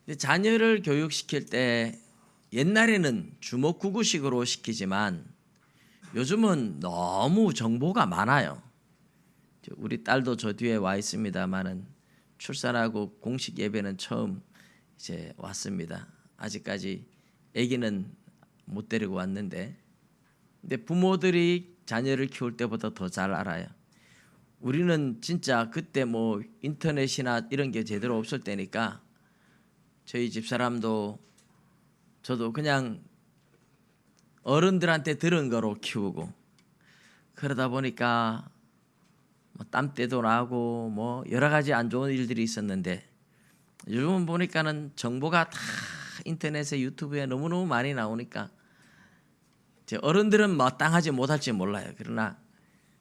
근데 자녀를 교육시킬 때 옛날에는 주먹구구식으로 시키지만 요즘은 너무 정보가 많아요. 우리 딸도 저 뒤에 와 있습니다만은 출산하고 공식 예배는 처음 이제 왔습니다. 아직까지 아기는 못 데리고 왔는데, 근데 부모들이 자녀를 키울 때보다 더 잘 알아요. 우리는 진짜 그때 뭐 인터넷이나 이런 게 제대로 없을 때니까 저희 집사람도 저도 그냥 어른들한테 들은 거로 키우고, 그러다 보니까 뭐 땀때도 나고 뭐 여러 가지 안 좋은 일들이 있었는데, 요즘은 보니까는 정보가 다 인터넷에 유튜브에 너무너무 많이 나오니까 이제 어른들은 마땅하지 못할지 몰라요. 그러나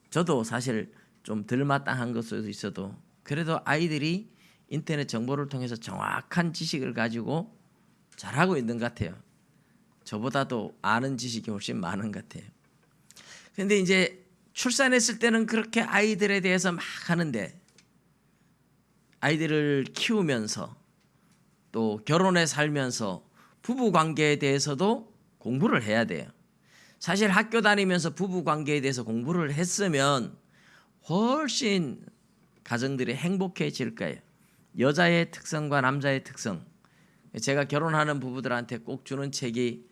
저도 사실 좀 덜 마땅한 것도 있어도 그래도 아이들이 인터넷 정보를 통해서 정확한 지식을 가지고 잘하고 있는 것 같아요. 저보다도 아는 지식이 훨씬 많은 것 같아요. 그런데 이제 출산했을 때는 그렇게 아이들에 대해서 막 하는데, 아이들을 키우면서 또 결혼해 살면서 부부 관계에 대해서도 공부를 해야 돼요. 사실 학교 다니면서 부부 관계에 대해서 공부를 했으면 훨씬 가정들이 행복해질 거예요. 여자의 특성과 남자의 특성. 제가 결혼하는 부부들한테 꼭 주는 책이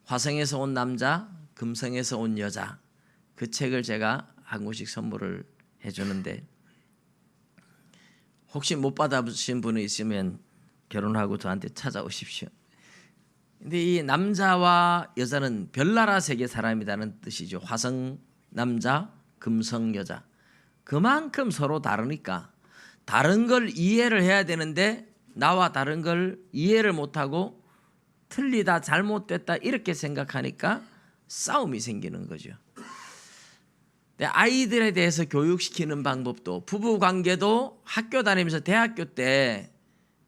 화성에서 온 남자, 금성에서 온 여자. 그 책을 제가 한 권씩 선물을 해주는데, 혹시 못 받아보신 분이 있으면 결혼하고 저한테 찾아오십시오. 근데 이 남자와 여자는 별나라 세계 사람이라는 뜻이죠. 화성 남자, 금성 여자. 그만큼 서로 다르니까 다른 걸 이해를 해야 되는데, 나와 다른 걸 이해를 못하고 틀리다, 잘못됐다 이렇게 생각하니까 싸움이 생기는 거죠. 아이들에 대해서 교육시키는 방법도, 부부 관계도 학교 다니면서 대학교 때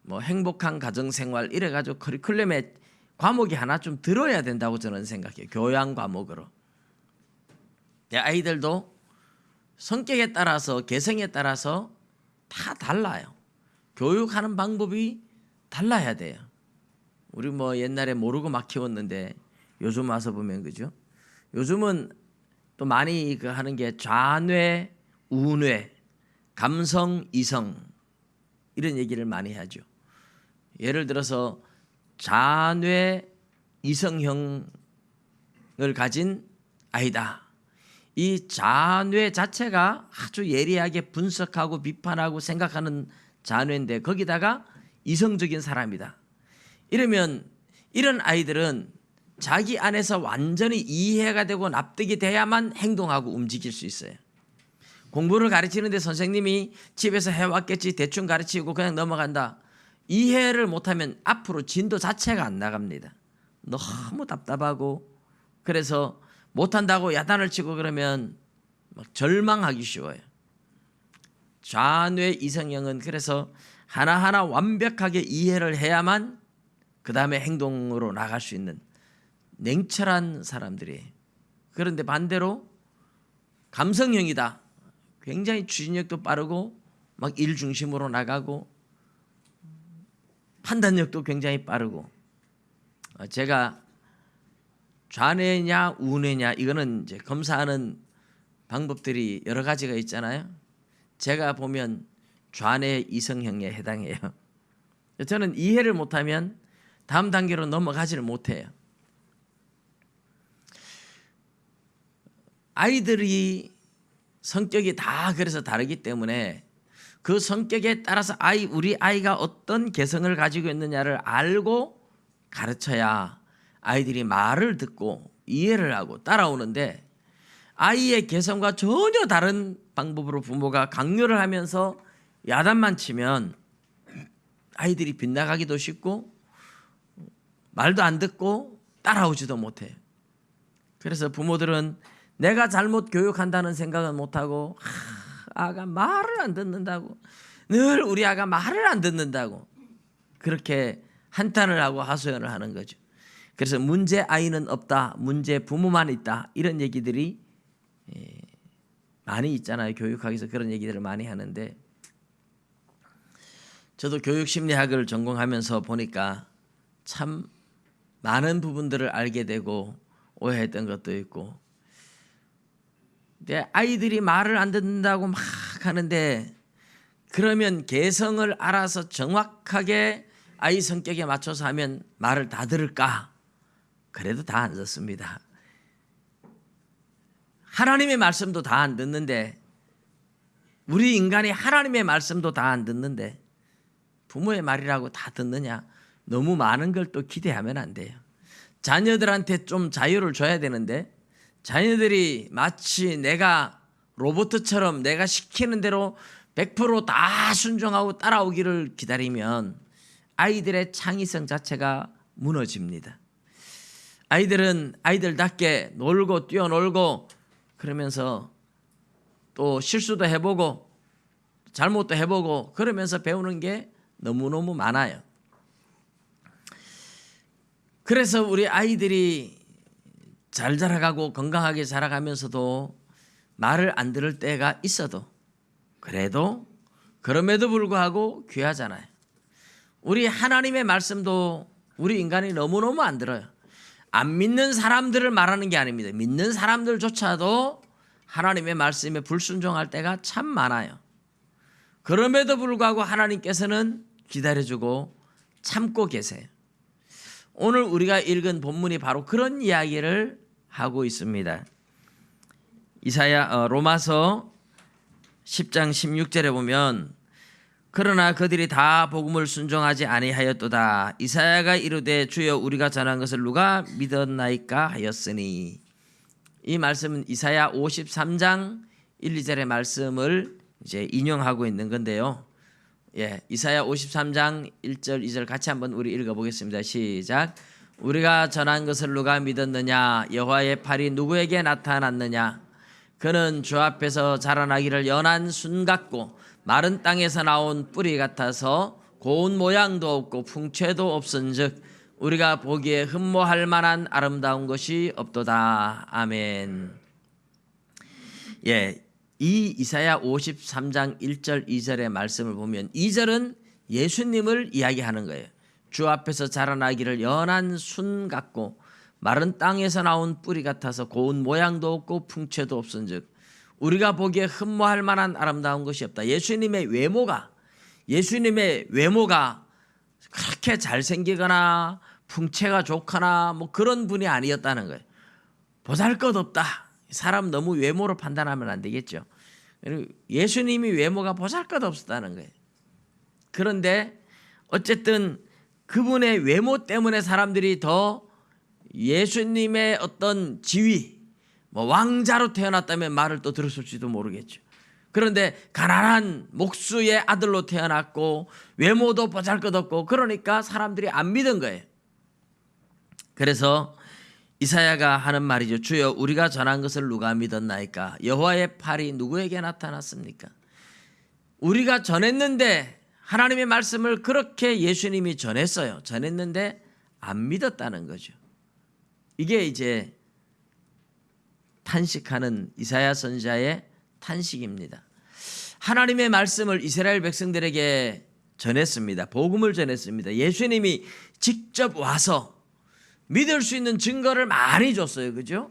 뭐 행복한 가정생활 이래가지고 커리큘럼에 과목이 하나 좀 들어야 된다고 저는 생각해요. 교양 과목으로. 아이들도 성격에 따라서, 개성에 따라서 다 달라요. 교육하는 방법이 달라야 돼요. 우리 뭐 옛날에 모르고 막 키웠는데 요즘 와서 보면, 그죠? 요즘은 또 많이 그 하는 게 좌뇌, 우뇌, 감성, 이성 이런 얘기를 많이 하죠. 예를 들어서 좌뇌 이성형을 가진 아이다. 이 좌뇌 자체가 아주 예리하게 분석하고 비판하고 생각하는 좌뇌인데 거기다가 이성적인 사람이다. 이러면 이런 아이들은 자기 안에서 완전히 이해가 되고 납득이 돼야만 행동하고 움직일 수 있어요. 공부를 가르치는데 선생님이 집에서 해왔겠지 대충 가르치고 그냥 넘어간다. 이해를 못하면 앞으로 진도 자체가 안 나갑니다. 너무 답답하고, 그래서 못한다고 야단을 치고 그러면 막 절망하기 쉬워요. 좌뇌 이성형은 그래서 하나하나 완벽하게 이해를 해야만 그 다음에 행동으로 나갈 수 있는 냉철한 사람들이에요. 그런데 반대로 감성형이다. 굉장히 추진력도 빠르고 막 일 중심으로 나가고 판단력도 굉장히 빠르고. 제가 좌뇌냐 우뇌냐 이거는 이제 검사하는 방법들이 여러 가지가 있잖아요. 제가 보면 좌뇌 이성형에 해당해요. 저는 이해를 못하면 다음 단계로 넘어가지를 못해요. 아이들이 성격이 다 그래서 다르기 때문에 그 성격에 따라서 우리 아이가 어떤 개성을 가지고 있느냐를 알고 가르쳐야 아이들이 말을 듣고 이해를 하고 따라오는데, 아이의 개성과 전혀 다른 방법으로 부모가 강요를 하면서 야단만 치면 아이들이 빗나가기도 쉽고 말도 안 듣고 따라오지도 못해요. 그래서 부모들은 내가 잘못 교육한다는 생각은 못하고, 아가 말을 안 듣는다고, 늘 우리 아가 말을 안 듣는다고 그렇게 한탄을 하고 하소연을 하는 거죠. 그래서 문제 아이는 없다, 문제 부모만 있다, 이런 얘기들이 많이 있잖아요. 교육학에서 그런 얘기들을 많이 하는데, 저도 교육심리학을 전공하면서 보니까 참 많은 부분들을 알게 되고 오해했던 것도 있고, 근데 아이들이 말을 안 듣는다고 막 하는데, 그러면 개성을 알아서 정확하게 아이 성격에 맞춰서 하면 말을 다 들을까? 그래도 다 안 듣습니다. 하나님의 말씀도 다 안 듣는데, 우리 인간이 하나님의 말씀도 다 안 듣는데 부모의 말이라고 다 듣느냐? 너무 많은 걸 또 기대하면 안 돼요. 자녀들한테 좀 자유를 줘야 되는데, 자녀들이 마치 내가 로봇처럼 내가 시키는 대로 100%다 순종하고 따라오기를 기다리면 아이들의 창의성 자체가 무너집니다. 아이들은 아이들답게 놀고 뛰어놀고 그러면서 또 실수도 해보고 잘못도 해보고 그러면서 배우는 게 너무너무 많아요. 그래서 우리 아이들이 잘 자라가고 건강하게 자라가면서도 말을 안 들을 때가 있어도 그래도 그럼에도 불구하고 귀하잖아요. 우리 하나님의 말씀도 우리 인간이 너무너무 안 들어요. 안 믿는 사람들을 말하는 게 아닙니다. 믿는 사람들조차도 하나님의 말씀에 불순종할 때가 참 많아요. 그럼에도 불구하고 하나님께서는 기다려주고 참고 계세요. 오늘 우리가 읽은 본문이 바로 그런 이야기를 하고 있습니다. 로마서 10장 16절에 보면, 그러나 그들이 다 복음을 순종하지 아니하였도다. 이사야가 이르되 주여 우리가 전한 것을 누가 믿었나이까 하였으니. 이 말씀은 이사야 53장 1, 2절의 말씀을 이제 인용하고 있는 건데요. 이사야 53장 1절 2절 같이 한번 우리 읽어보겠습니다. 시작. 우리가 전한 것을 누가 믿었느냐? 여호와의 팔이 누구에게 나타났느냐? 그는 주 앞에서 자라나기를 연한 순 같고 마른 땅에서 나온 뿌리 같아서 고운 모양도 없고 풍채도 없은즉 우리가 보기에 흠모할 만한 아름다운 것이 없도다. 아멘. 이 이사야 53장 1절 2절의 말씀을 보면 2절은 예수님을 이야기하는 거예요. 주 앞에서 자라나기를 연한 순 같고 마른 땅에서 나온 뿌리 같아서 고운 모양도 없고 풍채도 없은즉 우리가 보기에 흠모할 만한 아름다운 것이 없다. 예수님의 외모가 그렇게 잘생기거나 풍채가 좋거나 뭐 그런 분이 아니었다는 거예요. 보잘것없다. 사람 너무 외모로 판단하면 안 되겠죠. 예수님이 외모가 보잘것없었다는 거예요. 그런데 어쨌든 그분의 외모 때문에 사람들이 더 예수님의 어떤 지위, 왕자로 태어났다면 말을 또 들었을지도 모르겠죠. 그런데 가난한 목수의 아들로 태어났고 외모도 보잘것없고 그러니까 사람들이 안 믿은 거예요. 그래서 이사야가 하는 말이죠. 주여 우리가 전한 것을 누가 믿었나이까? 여호와의 팔이 누구에게 나타났습니까? 우리가 전했는데, 하나님의 말씀을 그렇게 예수님이 전했어요. 전했는데 안 믿었다는 거죠. 이게 이제 탄식하는 이사야 선지자의 탄식입니다. 하나님의 말씀을 이스라엘 백성들에게 전했습니다. 복음을 전했습니다. 예수님이 직접 와서 믿을 수 있는 증거를 많이 줬어요. 그죠?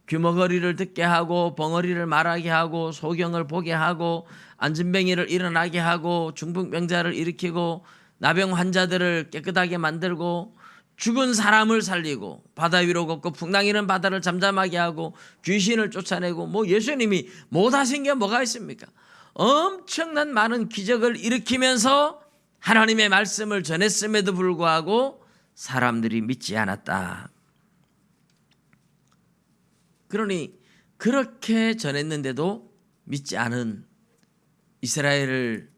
귀머거리를 듣게 하고 벙어리를 말하게 하고 소경을 보게 하고 안진뱅이를 일어나게 하고 중풍병자를 일으키고 나병 환자들을 깨끗하게 만들고 죽은 사람을 살리고 바다 위로 걷고 풍랑이는 바다를 잠잠하게 하고 귀신을 쫓아내고 예수님이 못하신 게 뭐가 있습니까? 엄청난 많은 기적을 일으키면서 하나님의 말씀을 전했음에도 불구하고 사람들이 믿지 않았다. 그러니 그렇게 전했는데도 믿지 않은 이스라엘을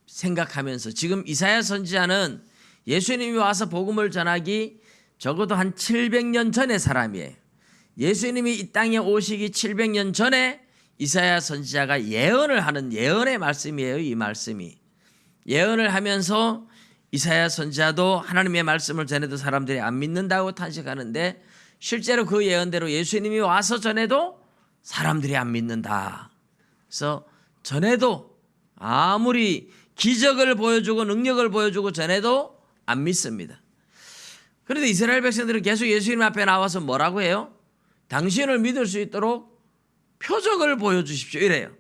생각하면서 지금 이사야 선지자는 예수님이 와서 복음을 전하기 적어도 한 700년 전의 사람이에요. 예수님이 이 땅에 오시기 700년 전에 이사야 선지자가 예언을 하는 예언의 말씀이에요. 이 말씀이 예언을 하면서 이사야 선지자도 하나님의 말씀을 전해도 사람들이 안 믿는다고 탄식하는데 실제로 그 예언대로 예수님이 와서 전해도 사람들이 안 믿는다. 그래서 전해도 아무리 기적을 보여주고 능력을 보여주고 전해도 안 믿습니다. 그런데 이스라엘 백성들은 계속 예수님 앞에 나와서 뭐라고 해요? 당신을 믿을 수 있도록 표적을 보여주십시오 이래요.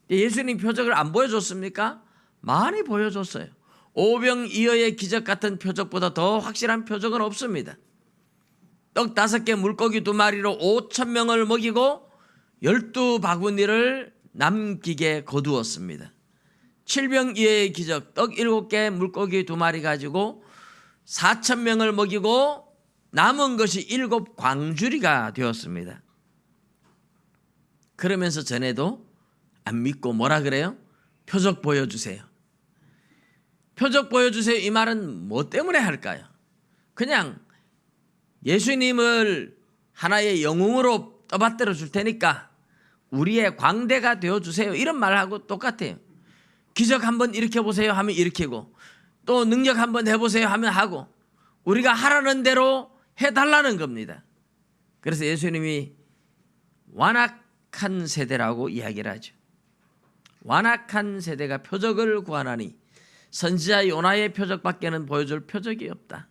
예수님 표적을 안 보여줬습니까? 많이 보여줬어요. 오병이어의 기적 같은 표적보다 더 확실한 표적은 없습니다. 떡 5개 물고기 2마리로 5,000명을 먹이고 12바구니를 남기게 거두었습니다. 칠병이어의 기적, 떡 7개 물고기 2마리 가지고 4,000명을 먹이고 남은 것이 7광주리가 되었습니다. 그러면서 전에도 안 믿고 뭐라 그래요? 표적 보여주세요. 표적 보여주세요. 이 말은 뭐 때문에 할까요? 그냥 예수님을 하나의 영웅으로 떠받들어 줄 테니까 우리의 광대가 되어주세요. 이런 말하고 똑같아요. 기적 한번 일으켜보세요 하면 일으키고 또 능력 한번 해보세요 하면 하고 우리가 하라는 대로 해달라는 겁니다. 그래서 예수님이 완악한 세대라고 이야기를 하죠. 완악한 세대가 표적을 구하나니 선지자 요나의 표적밖에는 보여줄 표적이 없다.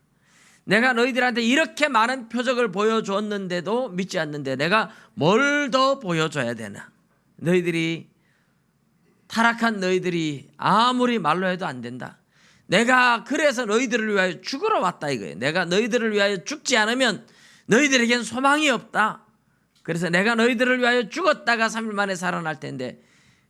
내가 너희들한테 이렇게 많은 표적을 보여줬는데도 믿지 않는데 내가 뭘 더 보여줘야 되나? 너희들이 타락한 너희들이 아무리 말로 해도 안 된다. 내가 그래서 너희들을 위하여 죽으러 왔다 이거예요. 내가 너희들을 위하여 죽지 않으면 너희들에겐 소망이 없다. 그래서 내가 너희들을 위하여 죽었다가 3일 만에 살아날 텐데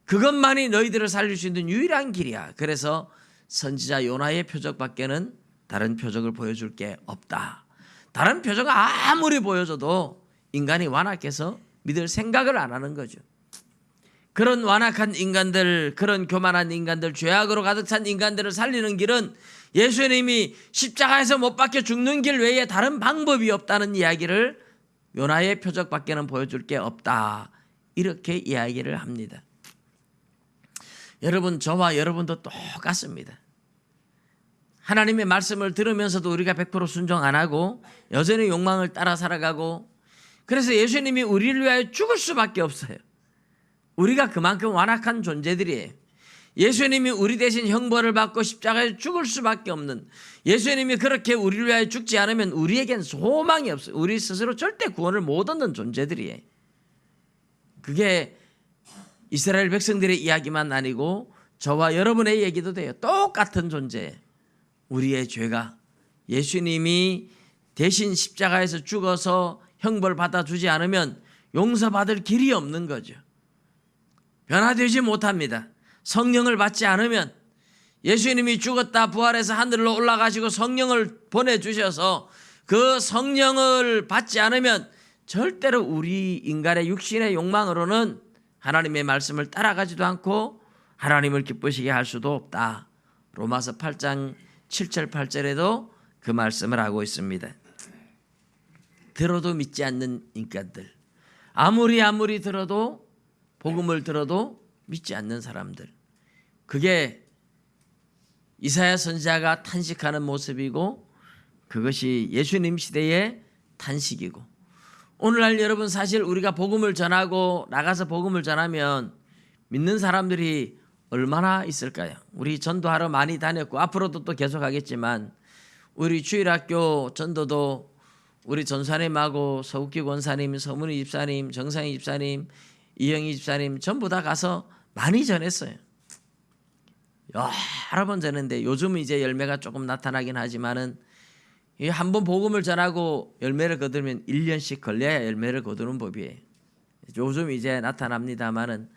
그것만이 너희들을 살릴 수 있는 유일한 길이야. 그래서 선지자 요나의 표적밖에는 다른 표적을 보여줄 게 없다. 다른 표적을 아무리 보여줘도 인간이 완악해서 믿을 생각을 안 하는 거죠. 그런 완악한 인간들, 그런 교만한 인간들, 죄악으로 가득 찬 인간들을 살리는 길은 예수님이 십자가에서 못 박혀 죽는 길 외에 다른 방법이 없다는 이야기를 요나의 표적밖에는 보여줄 게 없다. 이렇게 이야기를 합니다. 여러분, 저와 여러분도 똑같습니다. 하나님의 말씀을 들으면서도 우리가 100% 순종 안 하고 여전히 욕망을 따라 살아가고 그래서 예수님이 우리를 위하여 죽을 수밖에 없어요. 우리가 그만큼 완악한 존재들이에요. 예수님이 우리 대신 형벌을 받고 십자가에 죽을 수밖에 없는 예수님이 그렇게 우리를 위하여 죽지 않으면 우리에겐 소망이 없어요. 우리 스스로 절대 구원을 못 얻는 존재들이에요. 그게 이스라엘 백성들의 이야기만 아니고 저와 여러분의 얘기도 돼요. 똑같은 존재예요. 우리의 죄가 예수님이 대신 십자가에서 죽어서 형벌 받아주지 않으면 용서받을 길이 없는 거죠. 변화되지 못합니다. 성령을 받지 않으면 예수님이 죽었다 부활해서 하늘로 올라가시고 성령을 보내주셔서 그 성령을 받지 않으면 절대로 우리 인간의 육신의 욕망으로는 하나님의 말씀을 따라가지도 않고 하나님을 기쁘시게 할 수도 없다. 로마서 8장 7절 8절에도 그 말씀을 하고 있습니다. 들어도 믿지 않는 인간들, 아무리 들어도 복음을 들어도 믿지 않는 사람들, 그게 이사야 선지자가 탄식하는 모습이고 그것이 예수님 시대의 탄식이고 오늘날 여러분 사실 우리가 복음을 전하고 나가서 복음을 전하면 믿는 사람들이 얼마나 있을까요? 우리 전도하러 많이 다녔고 앞으로도 또 계속 하겠지만 우리 주일학교 전도도 우리 전사님하고 서욱기 권사님, 서문희 집사님, 정상희 집사님, 이영희 집사님 전부 다 가서 많이 전했어요. 여러 번 전했는데 요즘 이제 열매가 조금 나타나긴 하지만은 한 번 복음을 전하고 열매를 거두면 1년씩 걸려야 열매를 거두는 법이에요. 요즘 이제 나타납니다만은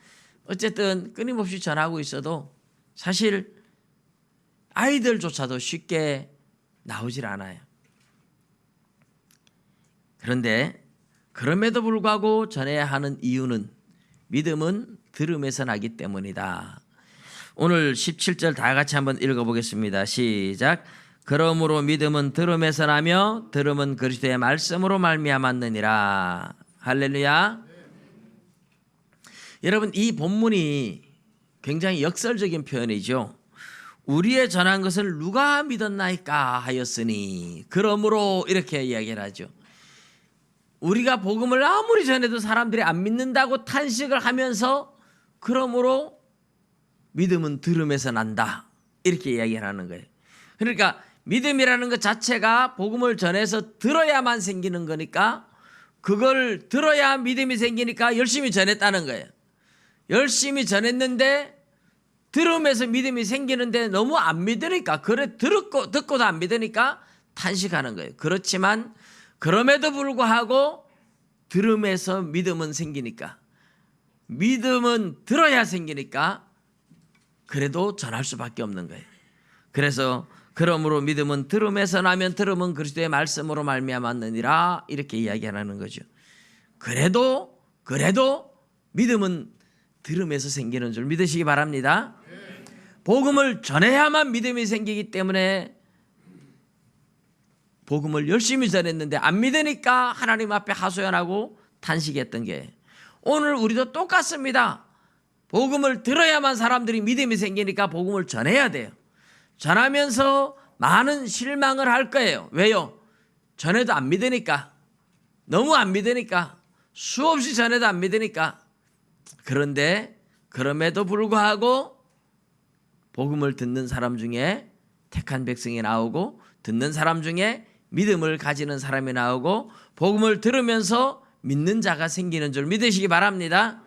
어쨌든 끊임없이 전하고 있어도 사실 아이들조차도 쉽게 나오질 않아요. 그런데 그럼에도 불구하고 전해야 하는 이유는 믿음은 들음에서 나기 때문이다. 오늘 17절 다 같이 한번 읽어보겠습니다. 시작. 그러므로 믿음은 들음에서 나며 들음은 그리스도의 말씀으로 말미암았느니라. 할렐루야. 여러분 이 본문이 굉장히 역설적인 표현이죠. 우리의 전한 것을 누가 믿었나이까 하였으니 그러므로 이렇게 이야기를 하죠. 우리가 복음을 아무리 전해도 사람들이 안 믿는다고 탄식을 하면서 그러므로 믿음은 들음에서 난다. 이렇게 이야기를 하는 거예요. 그러니까 믿음이라는 것 자체가 복음을 전해서 들어야만 생기는 거니까 그걸 들어야 믿음이 생기니까 열심히 전했다는 거예요. 열심히 전했는데 들으면서 믿음이 생기는데 너무 안 믿으니까, 그래 듣고도 안 믿으니까 탄식하는 거예요. 그렇지만 그럼에도 불구하고 들음에서 믿음은 생기니까, 믿음은 들어야 생기니까 그래도 전할 수밖에 없는 거예요. 그래서 그러므로 믿음은 들음에서 나면 들음은 그리스도의 말씀으로 말미암았느니라, 이렇게 이야기하는 거죠. 그래도 믿음은 들음에서 생기는 줄 믿으시기 바랍니다. 복음을 전해야만 믿음이 생기기 때문에 복음을 열심히 전했는데 안 믿으니까 하나님 앞에 하소연하고 탄식했던 게, 오늘 우리도 똑같습니다. 복음을 들어야만 사람들이 믿음이 생기니까 복음을 전해야 돼요. 전하면서 많은 실망을 할 거예요. 왜요? 전해도 안 믿으니까, 너무 안 믿으니까, 수없이 전해도 안 믿으니까. 그런데 그럼에도 불구하고 복음을 듣는 사람 중에 택한 백성이 나오고, 듣는 사람 중에 믿음을 가지는 사람이 나오고, 복음을 들으면서 믿는 자가 생기는 줄 믿으시기 바랍니다.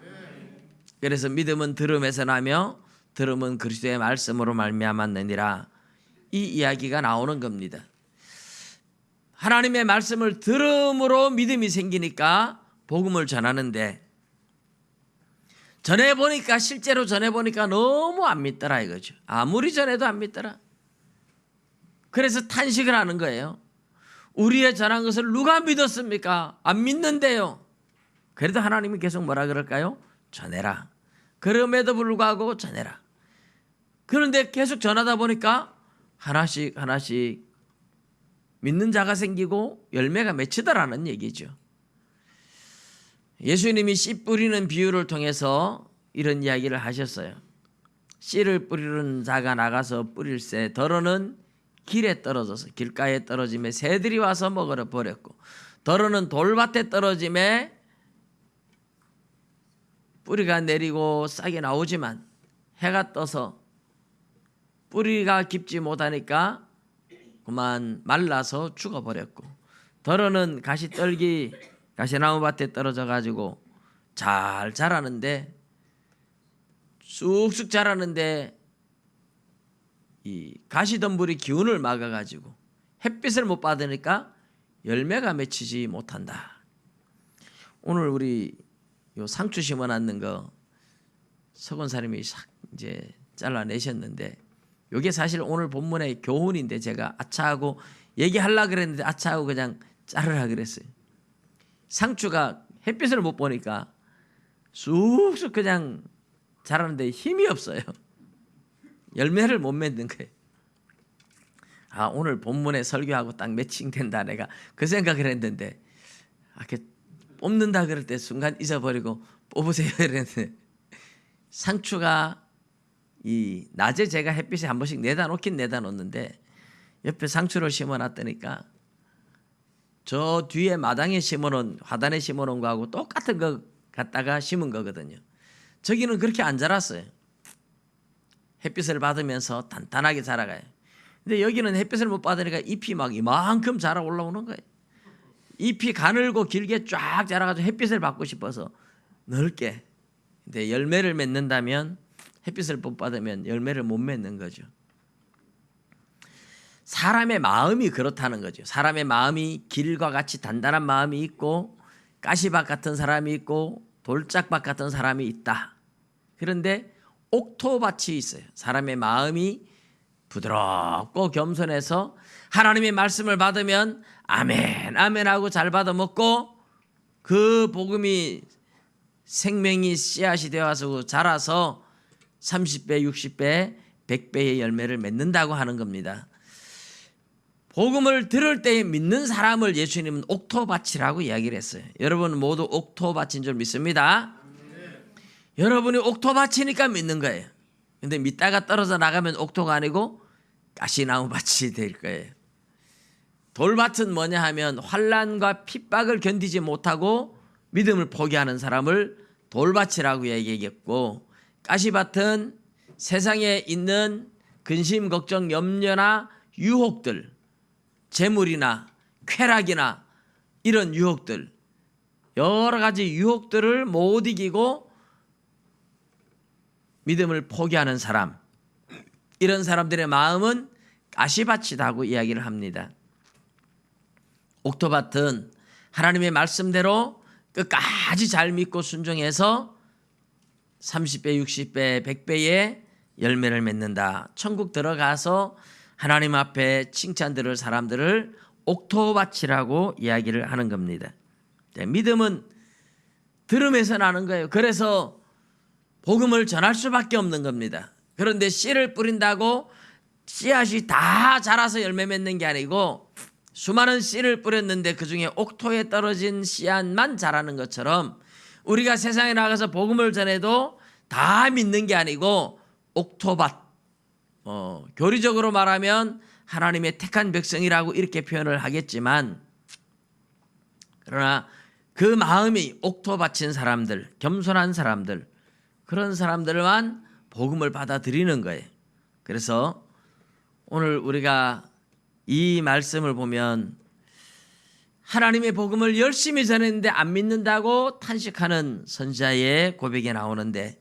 그래서 믿음은 들음에서 나며 들음은 그리스도의 말씀으로 말미암았느니라, 이 이야기가 나오는 겁니다. 하나님의 말씀을 들음으로 믿음이 생기니까 복음을 전하는데, 전해보니까, 실제로 전해보니까 너무 안 믿더라 이거죠. 아무리 전해도 안 믿더라. 그래서 탄식을 하는 거예요. 우리의 전한 것을 누가 믿었습니까? 안 믿는데요. 그래도 하나님이 계속 뭐라 그럴까요? 전해라. 그럼에도 불구하고 전해라. 그런데 계속 전하다 보니까 하나씩 믿는 자가 생기고 열매가 맺히더라는 얘기죠. 예수님이 씨 뿌리는 비유를 통해서 이런 이야기를 하셨어요. 씨를 뿌리는 자가 나가서 뿌릴새 더러는 길에 떨어져서 길가에 떨어짐에 새들이 와서 먹으러 버렸고, 더러는 돌밭에 떨어짐에 뿌리가 내리고 싹이 나오지만 해가 떠서 뿌리가 깊지 못하니까 그만 말라서 죽어버렸고, 더러는 가시나무 밭에 떨어져 가지고 잘 자라는데, 쑥쑥 자라는데 이 가시덤불이 기운을 막아가지고 햇빛을 못 받으니까 열매가 맺히지 못한다. 오늘 우리 요 상추 심어놨는 거 서건사님이 이제 잘라내셨는데, 요게 사실 오늘 본문의 교훈인데 제가 아차하고 얘기하려고 그랬는데 아차하고 그냥 자르라 그랬어요. 상추가 햇빛을 못 보니까 쑥쑥 그냥 자라는데 힘이 없어요. 열매를 못 맺는 거예요. 아, 오늘 본문에 설교하고 딱 매칭된다, 내가 그 생각을 했는데, 이렇게 뽑는다 그럴 때 순간 잊어버리고 뽑으세요 이랬는데, 상추가 이 낮에 제가 햇빛에 한 번씩 내다 놓는데 옆에 상추를 심어놨다니까 저 뒤에 마당에 심어놓은, 화단에 심어놓은 거하고 똑같은 거 갖다가 심은 거거든요. 저기는 그렇게 안 자랐어요. 햇빛을 받으면서 단단하게 자라가요. 근데 여기는 햇빛을 못 받으니까 잎이 막 이만큼 자라 올라오는 거예요. 잎이 가늘고 길게 쫙 자라가지고 햇빛을 받고 싶어서 넓게. 근데 열매를 맺는다면, 햇빛을 못 받으면 열매를 못 맺는 거죠. 사람의 마음이 그렇다는 거죠. 사람의 마음이 길과 같이 단단한 마음이 있고, 가시밭 같은 사람이 있고, 돌짝밭 같은 사람이 있다. 그런데 옥토밭이 있어요. 사람의 마음이 부드럽고 겸손해서 하나님의 말씀을 받으면 아멘 아멘 하고 잘 받아 먹고, 그 복음이 생명이 씨앗이 되어서 자라서 30배, 60배, 100배의 열매를 맺는다고 하는 겁니다. 복음을 들을 때 믿는 사람을 예수님은 옥토밭이라고 이야기를 했어요. 여러분 모두 옥토밭인 줄 믿습니다. 여러분이 옥토밭이니까 믿는 거예요. 근데 믿다가 떨어져 나가면 옥토가 아니고 가시나무밭이 될 거예요. 돌밭은 뭐냐 하면 환난과 핍박을 견디지 못하고 믿음을 포기하는 사람을 돌밭이라고 얘기했고, 가시밭은 세상에 있는 근심, 걱정, 염려나 유혹들, 재물이나 쾌락이나 이런 유혹들, 여러 가지 유혹들을 못 이기고 믿음을 포기하는 사람, 이런 사람들의 마음은 가시밭이다고 이야기를 합니다. 옥토밭은 하나님의 말씀대로 끝까지 잘 믿고 순종해서 30배, 60배, 100배의 열매를 맺는다. 천국 들어가서 하나님 앞에 칭찬 들을 사람들을 옥토밭이라고 이야기를 하는 겁니다. 믿음은 들음에서 나는 거예요. 그래서 복음을 전할 수밖에 없는 겁니다. 그런데 씨를 뿌린다고 씨앗이 다 자라서 열매 맺는 게 아니고 수많은 씨를 뿌렸는데 그중에 옥토에 떨어진 씨앗만 자라는 것처럼 우리가 세상에 나가서 복음을 전해도 다 믿는 게 아니고 옥토밭, 교리적으로 말하면 하나님의 택한 백성이라고 이렇게 표현을 하겠지만, 그러나 그 마음이 옥토밭인 사람들, 겸손한 사람들, 그런 사람들만 복음을 받아들이는 거예요. 그래서 오늘 우리가 이 말씀을 보면 하나님의 복음을 열심히 전했는데 안 믿는다고 탄식하는 선지자의 고백이 나오는데,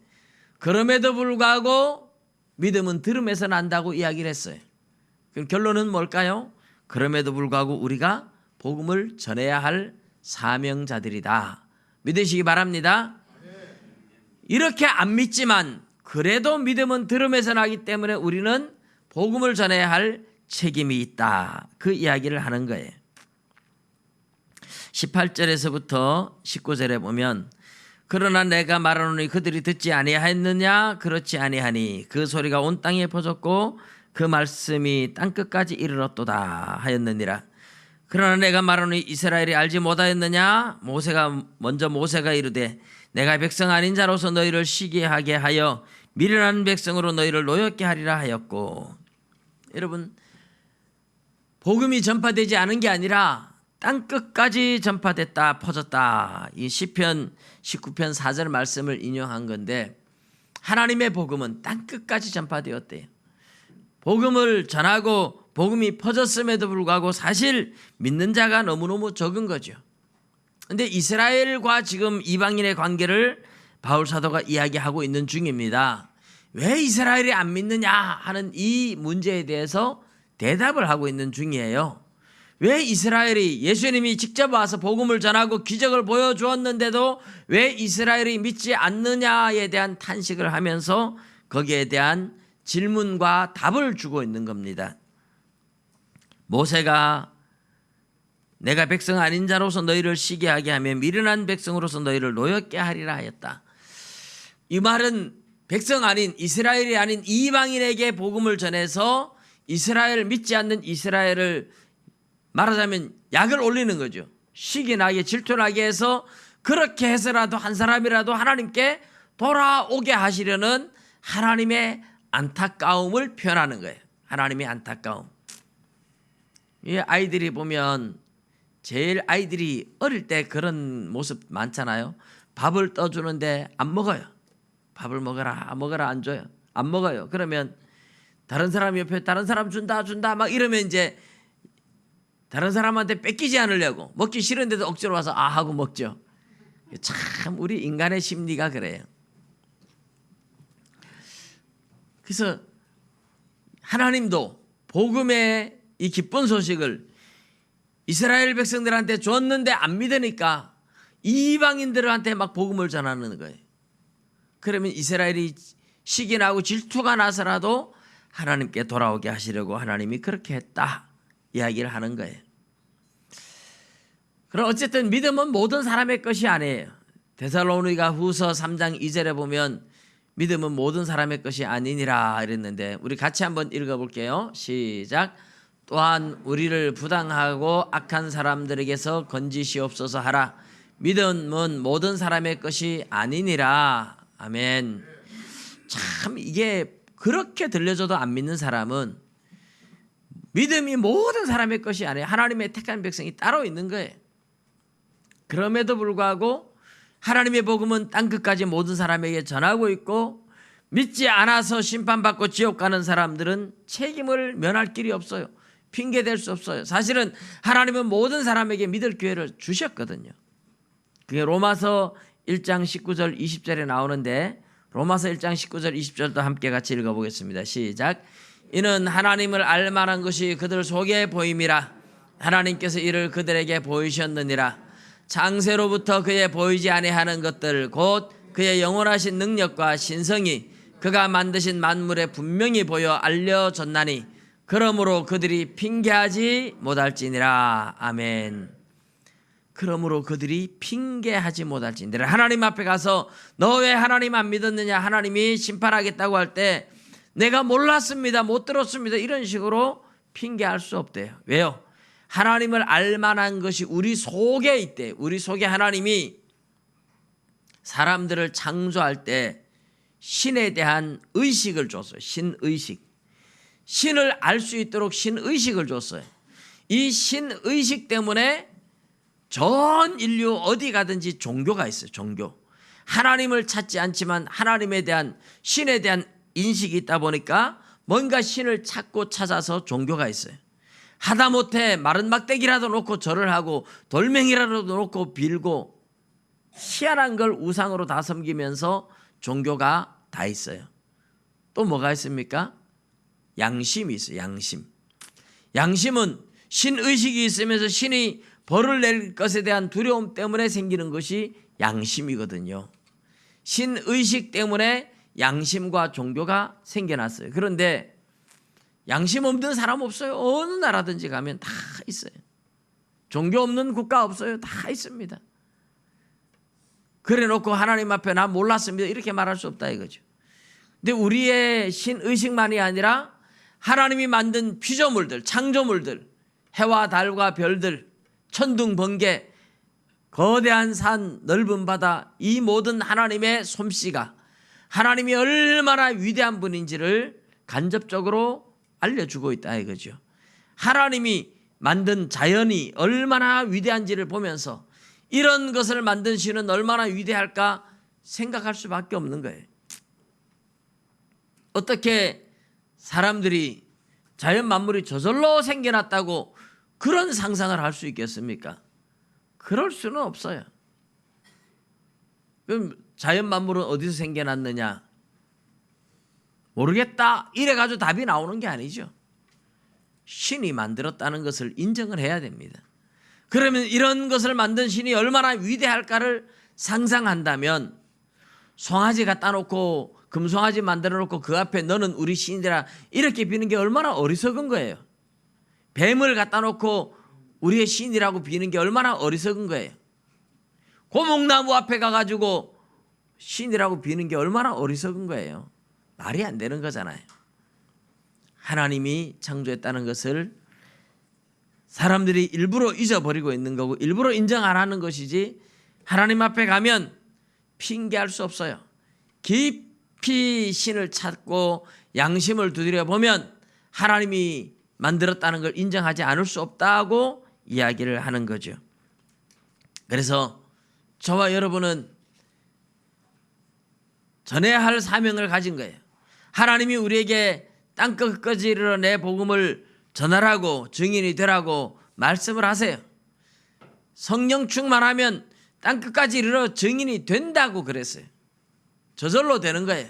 그럼에도 불구하고 믿음은 들음에서 난다고 이야기를 했어요. 그럼 결론은 뭘까요? 그럼에도 불구하고 우리가 복음을 전해야 할 사명자들이다. 믿으시기 바랍니다. 이렇게 안 믿지만 그래도 믿음은 들음에서 나기 때문에 우리는 복음을 전해야 할 책임이 있다. 그 이야기를 하는 거예요. 18절에서부터 19절에 보면, 그러나 내가 말하노니 그들이 듣지 아니하였느냐? 그렇지 아니하니 그 소리가 온 땅에 퍼졌고 그 말씀이 땅끝까지 이르렀도다 하였느니라. 그러나 내가 말하노니 이스라엘이 알지 못하였느냐? 모세가 이르되 내가 백성 아닌 자로서 너희를 시기하게 하여 미련한 백성으로 너희를 노엽게 하리라 하였고. 여러분, 복음이 전파되지 않은 게 아니라 땅끝까지 전파됐다, 퍼졌다. 이 시편 19편 4절 말씀을 인용한 건데, 하나님의 복음은 땅끝까지 전파되었대요. 복음을 전하고 복음이 퍼졌음에도 불구하고 사실 믿는 자가 너무너무 적은 거죠. 그런데 이스라엘과 지금 이방인의 관계를 바울 사도가 이야기하고 있는 중입니다. 왜 이스라엘이 안 믿느냐 하는 이 문제에 대해서 대답을 하고 있는 중이에요. 왜 이스라엘이, 예수님이 직접 와서 복음을 전하고 기적을 보여주었는데도 왜 이스라엘이 믿지 않느냐에 대한 탄식을 하면서 거기에 대한 질문과 답을 주고 있는 겁니다. 모세가 내가 백성 아닌 자로서 너희를 시기하게 하며 미련한 백성으로서 너희를 노엽게 하리라 하였다. 이 말은 백성 아닌, 이스라엘이 아닌 이방인에게 복음을 전해서 이스라엘, 믿지 않는 이스라엘을 말하자면 약을 올리는 거죠. 시기 나게, 질투나게 해서 그렇게 해서라도 한 사람이라도 하나님께 돌아오게 하시려는 하나님의 안타까움을 표현하는 거예요. 하나님의 안타까움. 이 아이들이 보면 제일 아이들이 어릴 때 그런 모습 많잖아요. 밥을 떠주는데 안 먹어요. 밥을 먹어라 안 줘요. 안 먹어요. 그러면 다른 사람 옆에 다른 사람 준다 막 이러면 이제 다른 사람한테 뺏기지 않으려고, 먹기 싫은데도 억지로 와서 아 하고 먹죠. 참 우리 인간의 심리가 그래요. 그래서 하나님도 복음의 이 기쁜 소식을 이스라엘 백성들한테 줬는데 안 믿으니까 이방인들한테 막 복음을 전하는 거예요. 그러면 이스라엘이 시기 나고 질투가 나서라도 하나님께 돌아오게 하시려고 하나님이 그렇게 했다 이야기를 하는 거예요. 그럼 어쨌든 믿음은 모든 사람의 것이 아니에요. 데살로니가 후서 3장 2절에 보면 믿음은 모든 사람의 것이 아니니라 이랬는데, 우리 같이 한번 읽어볼게요. 시작. 또한 우리를 부당하고 악한 사람들에게서 건지시옵소서 하라. 믿음은 모든 사람의 것이 아니니라. 아멘. 참 이게 그렇게 들려줘도 안 믿는 사람은 믿음이 모든 사람의 것이 아니에요. 하나님의 택한 백성이 따로 있는 거예요. 그럼에도 불구하고 하나님의 복음은 땅끝까지 모든 사람에게 전하고 있고, 믿지 않아서 심판받고 지옥 가는 사람들은 책임을 면할 길이 없어요. 핑계댈 수 없어요. 사실은 하나님은 모든 사람에게 믿을 기회를 주셨거든요. 그게 로마서 1장 19절 20절에 나오는데, 로마서 1장 19절 20절도 함께 같이 읽어보겠습니다. 시작. 이는 하나님을 알만한 것이 그들 속에 보임이라. 하나님께서 이를 그들에게 보이셨느니라. 창세로부터 그의 보이지 아니하는 것들 곧 그의 영원하신 능력과 신성이 그가 만드신 만물에 분명히 보여 알려졌나니 그러므로 그들이 핑계하지 못할지니라. 아멘. 그러므로 그들이 핑계하지 못할지니라. 하나님 앞에 가서 너 왜 하나님 안 믿었느냐, 하나님이 심판하겠다고 할 때 내가 몰랐습니다, 못 들었습니다, 이런 식으로 핑계할 수 없대요. 왜요? 하나님을 알만한 것이 우리 속에 있대. 우리 속에 하나님이 사람들을 창조할 때 신에 대한 의식을 줬어요. 신의식. 신을 알 수 있도록 신의식을 줬어요. 이 신의식 때문에 전 인류 어디 가든지 종교가 있어요. 종교. 하나님을 찾지 않지만 하나님에 대한, 신에 대한 인식이 있다 보니까 뭔가 신을 찾고 찾아서 종교가 있어요. 하다못해 마른 막대기라도 놓고 절을 하고 돌멩이라도 놓고 빌고 희한한 걸 우상으로 다 섬기면서 종교가 다 있어요. 또 뭐가 있습니까? 양심이 있어요. 양심. 양심은 신의식이 있으면서 신이 벌을 낼 것에 대한 두려움 때문에 생기는 것이 양심이거든요. 신의식 때문에 양심과 종교가 생겨났어요. 그런데 양심 없는 사람 없어요. 어느 나라든지 가면 다 있어요. 종교 없는 국가 없어요. 다 있습니다. 그래 놓고 하나님 앞에 나 몰랐습니다, 이렇게 말할 수 없다 이거죠. 근데 우리의 신의식만이 아니라 하나님이 만든 피조물들, 창조물들, 해와 달과 별들, 천둥 번개, 거대한 산, 넓은 바다, 이 모든 하나님의 솜씨가 하나님이 얼마나 위대한 분인지를 간접적으로 알려주고 있다 이거죠. 하나님이 만든 자연이 얼마나 위대한지를 보면서 이런 것을 만든 신은 얼마나 위대할까 생각할 수밖에 없는 거예요. 어떻게 사람들이 자연 만물이 저절로 생겨났다고 그런 상상을 할 수 있겠습니까? 그럴 수는 없어요. 그럼 자연 만물은 어디서 생겨났느냐? 모르겠다 이래가지고 답이 나오는 게 아니죠. 신이 만들었다는 것을 인정을 해야 됩니다. 그러면 이런 것을 만든 신이 얼마나 위대할까를 상상한다면, 송아지 갖다 놓고 금송아지 만들어 놓고 그 앞에 너는 우리 신이라 이렇게 비는 게 얼마나 어리석은 거예요. 뱀을 갖다 놓고 우리의 신이라고 비는 게 얼마나 어리석은 거예요. 고목나무 앞에 가가지고 신이라고 비는 게 얼마나 어리석은 거예요. 말이 안 되는 거잖아요. 하나님이 창조했다는 것을 사람들이 일부러 잊어버리고 있는 거고 일부러 인정 안 하는 것이지, 하나님 앞에 가면 핑계할 수 없어요. 깊이 신을 찾고 양심을 두드려 보면 하나님이 만들었다는 걸 인정하지 않을 수 없다고 이야기를 하는 거죠. 그래서 저와 여러분은 전해야 할 사명을 가진 거예요. 하나님이 우리에게 땅끝까지 이르러 내 복음을 전하라고, 증인이 되라고 말씀을 하세요. 성령 충만하면 땅끝까지 이르러 증인이 된다고 그랬어요. 저절로 되는 거예요.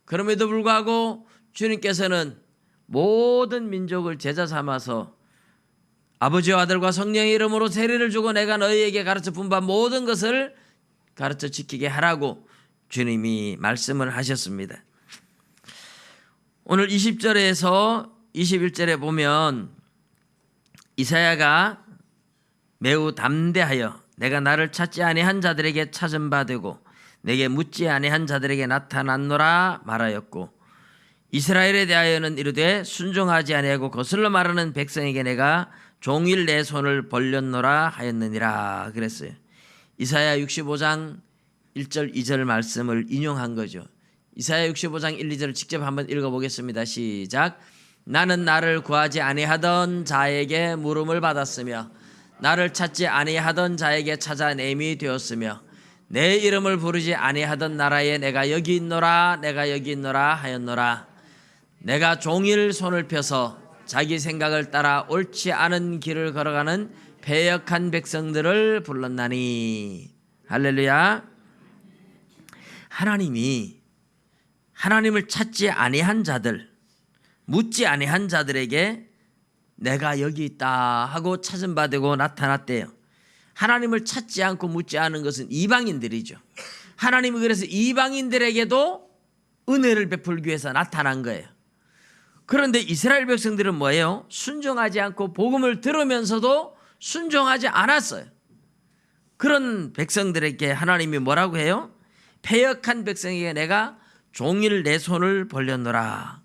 그럼에도 불구하고 주님께서는 모든 민족을 제자 삼아서 아버지와 아들과 성령의 이름으로 세례를 주고 내가 너희에게 가르쳐 준 바 모든 것을 가르쳐 지키게 하라고 주님이 말씀을 하셨습니다. 오늘 20절에서 21절에 보면 이사야가 매우 담대하여 내가 나를 찾지 아니한 자들에게 찾은 바 되고 내게 묻지 아니한 자들에게 나타났노라 말하였고, 이스라엘에 대하여는 이르되 순종하지 아니하고 거슬러 말하는 백성에게 내가 종일 내 손을 벌렸노라 하였느니라 그랬어요. 이사야 65장 1절 2절 말씀을 인용한 거죠. 이사야 65장 1, 2절을 직접 한번 읽어보겠습니다. 시작. 나는 나를 구하지 아니하던 자에게 물음을 받았으며 나를 찾지 아니하던 자에게 찾아냄이 되었으며 내 이름을 부르지 아니하던 나라에 내가 여기 있노라 내가 여기 있노라 하였노라. 내가 종일 손을 펴서 자기 생각을 따라 옳지 않은 길을 걸어가는 패역한 백성들을 불렀나니. 할렐루야. 하나님이 하나님을 찾지 아니한 자들, 묻지 아니한 자들에게 내가 여기 있다 하고 찾은 바 되고 나타났대요. 하나님을 찾지 않고 묻지 않은 것은 이방인들이죠. 하나님이 그래서 이방인들에게도 은혜를 베풀기 위해서 나타난 거예요. 그런데 이스라엘 백성들은 뭐예요? 순종하지 않고 복음을 들으면서도 순종하지 않았어요. 그런 백성들에게 하나님이 뭐라고 해요? 패역한 백성에게 내가 종일 내 손을 벌렸노라.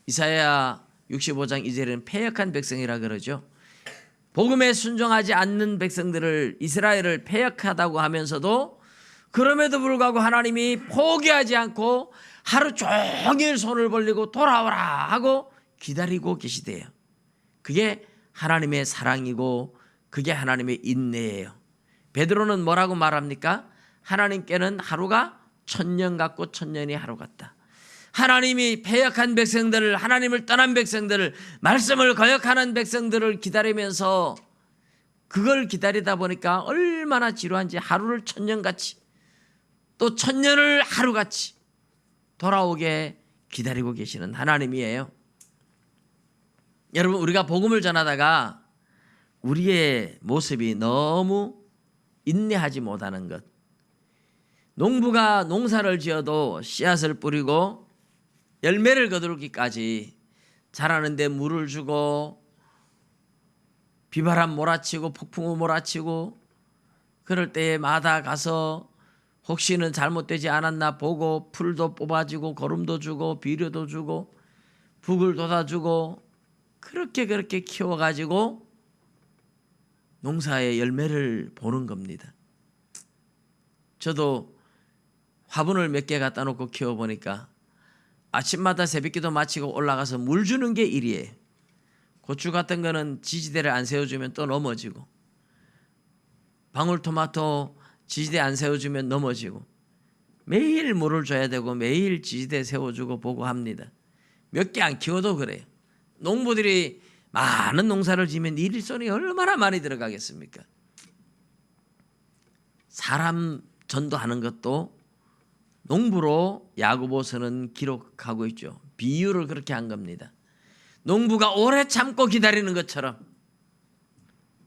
이사야 65장 2절에는 패역한 백성이라 그러죠. 복음에 순종하지 않는 백성들을 이스라엘을 패역하다고 하면서도 그럼에도 불구하고 하나님이 포기하지 않고 하루 종일 손을 벌리고 돌아오라 하고 기다리고 계시대요. 그게 하나님의 사랑이고 그게 하나님의 인내예요. 베드로는 뭐라고 말합니까? 하나님께는 하루가 천년 같고 천년이 하루 같다. 하나님이 패역한 백성들을, 하나님을 떠난 백성들을, 말씀을 거역하는 백성들을 기다리면서 그걸 기다리다 보니까 얼마나 지루한지 하루를 천년같이 또 천년을 하루같이 돌아오게 기다리고 계시는 하나님이에요. 여러분, 우리가 복음을 전하다가 우리의 모습이 너무 인내하지 못하는 것. 농부가 농사를 지어도 씨앗을 뿌리고 열매를 거두기까지 자라는데 물을 주고 비바람 몰아치고 폭풍우 몰아치고 그럴 때마다 가서 혹시는 잘못되지 않았나 보고 풀도 뽑아주고 거름도 주고 비료도 주고 북을 돋아주고 그렇게 키워가지고 농사의 열매를 보는 겁니다. 저도 화분을 몇 개 갖다 놓고 키워보니까 아침마다 새벽기도 마치고 올라가서 물 주는 게 일이에요. 고추 같은 거는 지지대를 안 세워주면 또 넘어지고, 방울토마토 지지대 안 세워주면 넘어지고, 매일 물을 줘야 되고 매일 지지대 세워주고 보고 합니다. 몇 개 안 키워도 그래요. 농부들이 많은 농사를 지면 일손이 얼마나 많이 들어가겠습니까? 사람 전도하는 것도 농부로 야고보서는 기록하고 있죠. 비유를 그렇게 한 겁니다. 농부가 오래 참고 기다리는 것처럼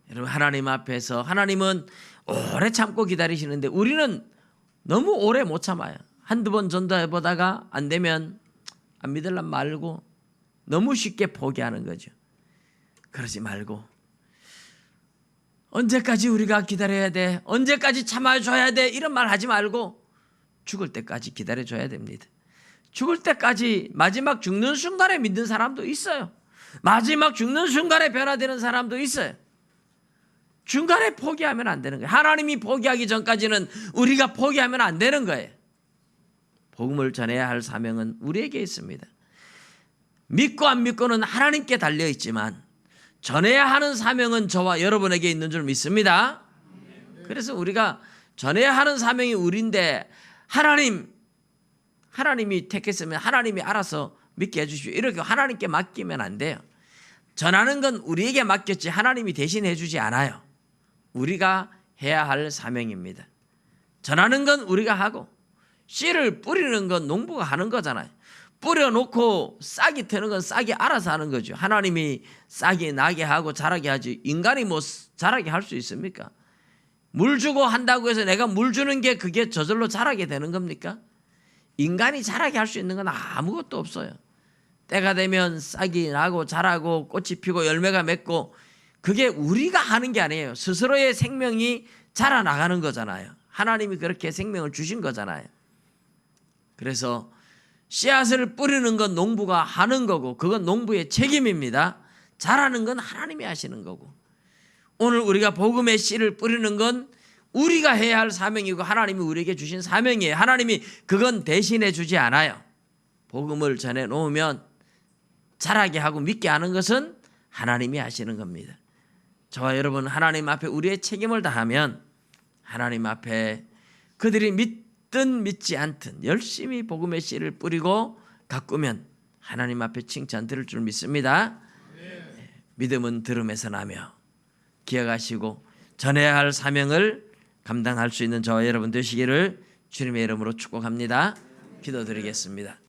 여러분, 하나님 앞에서 하나님은 오래 참고 기다리시는데 우리는 너무 오래 못 참아요. 한두 번 전도해보다가 안 되면 안 믿을란 말고 너무 쉽게 포기하는 거죠. 그러지 말고 언제까지 우리가 기다려야 돼? 언제까지 참아줘야 돼? 이런 말 하지 말고 죽을 때까지 기다려줘야 됩니다. 죽을 때까지, 마지막 죽는 순간에 믿는 사람도 있어요. 마지막 죽는 순간에 변화되는 사람도 있어요. 중간에 포기하면 안 되는 거예요. 하나님이 포기하기 전까지는 우리가 포기하면 안 되는 거예요. 복음을 전해야 할 사명은 우리에게 있습니다. 믿고 안 믿고는 하나님께 달려있지만 전해야 하는 사명은 저와 여러분에게 있는 줄 믿습니다. 그래서 우리가 전해야 하는 사명이 우리인데 하나님이 택했으면 하나님이 알아서 믿게 해주십시오. 이렇게 하나님께 맡기면 안 돼요. 전하는 건 우리에게 맡겼지 하나님이 대신 해주지 않아요. 우리가 해야 할 사명입니다. 전하는 건 우리가 하고 씨를 뿌리는 건 농부가 하는 거잖아요. 뿌려놓고 싹이 트는 건 싹이 알아서 하는 거죠. 하나님이 싹이 나게 하고 자라게 하지 인간이 뭐 자라게 할 수 있습니까? 물 주고 한다고 해서 내가 물 주는 게 그게 저절로 자라게 되는 겁니까? 인간이 자라게 할 수 있는 건 아무것도 없어요. 때가 되면 싹이 나고 자라고 꽃이 피고 열매가 맺고 그게 우리가 하는 게 아니에요. 스스로의 생명이 자라나가는 거잖아요. 하나님이 그렇게 생명을 주신 거잖아요. 그래서 씨앗을 뿌리는 건 농부가 하는 거고 그건 농부의 책임입니다. 자라는 건 하나님이 하시는 거고 오늘 우리가 복음의 씨를 뿌리는 건 우리가 해야 할 사명이고 하나님이 우리에게 주신 사명이에요. 하나님이 그건 대신해 주지 않아요. 복음을 전해 놓으면 자라게 하고 믿게 하는 것은 하나님이 하시는 겁니다. 저와 여러분 하나님 앞에 우리의 책임을 다하면 하나님 앞에 그들이 믿든 믿지 않든 열심히 복음의 씨를 뿌리고 가꾸면 하나님 앞에 칭찬 들을 줄 믿습니다. 믿음은 들음에서 나며, 기억하시고 전해야 할 사명을 감당할 수 있는 저와 여러분 되시기를 주님의 이름으로 축복합니다. 기도드리겠습니다.